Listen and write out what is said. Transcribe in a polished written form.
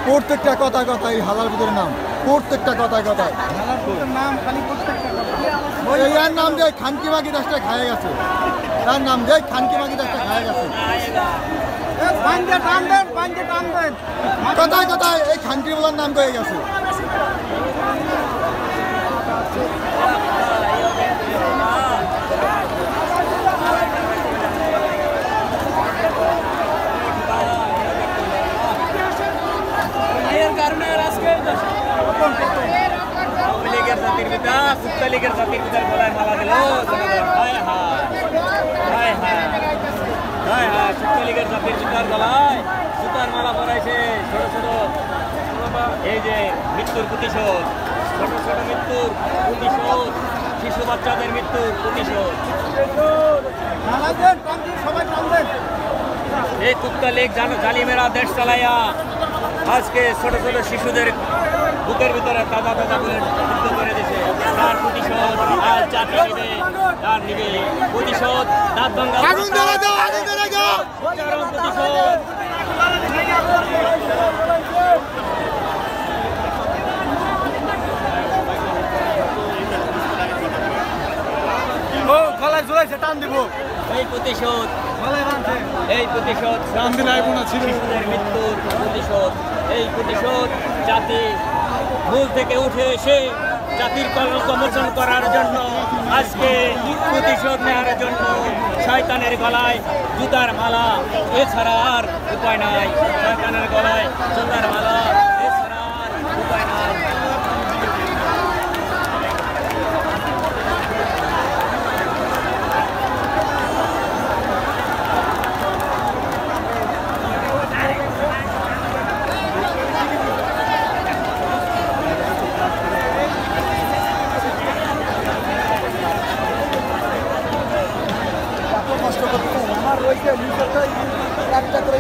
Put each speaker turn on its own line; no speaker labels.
প্রত্যেকটা কথায় কথায় হালার ভিতরে নাম, প্রত্যেকটা কথায় কথায়
নাম খালি প্রত্যেকটা কথা।
এর নাম দিয়ে খানকি মাগি দাসটা খায় গেছে, তার নাম দিয়ে খানকি মাগি দাসটা খায় গেছে। কথায় কথায় এই খানকি বলার নাম হয়ে গেছে।
লীগের জাতির ভিতর গলায় মালা দিল। হায় হায় হায় হায় হায় হায়, লীগের জাতির ভিতর গলায় জুতার মালা পরাইছে। ছোট ছোট এই যে মৃত্যুর প্রতিশোধ, ছোট ছোট মৃত্যুর প্রতিশোধ, শিশু বাচ্চাদের মৃত্যুর প্রতিশোধ। এই কুত্তা লীগ জালিমেরা দেশ চালাইয়া আজকে ছোট ছোট শিশুদের বুকের ভিতরে তাজা তাজা বুলেট যুদ্ধ করে দিছে। তার প্রতিশোধ আজ জাতি নিবে, তার নিবে প্রতিশোধ। দাঁত ভাঙ্গা প্রতিশোধ।
গলায় ঝুলাইছে, টান দিব।
এই প্রতিশোধ, এই প্রতিশোধ শিশুদের মৃত্যুর প্রতিশোধ। এই প্রতিশোধ জাতি মূল থেকে উঠে এসে জাতির কলঙ্ক মোচন করার জন্য, আজকে প্রতিশোধ নেওয়ার জন্য শয়তানের গলায় জুতার মালা, এছাড়া আর উপায় নাই। শয়তানের গলায় জুতার মালা, এছাড়া আর উপায় নাই।
কষ্ট করতে আমার রয়েছে একটা করে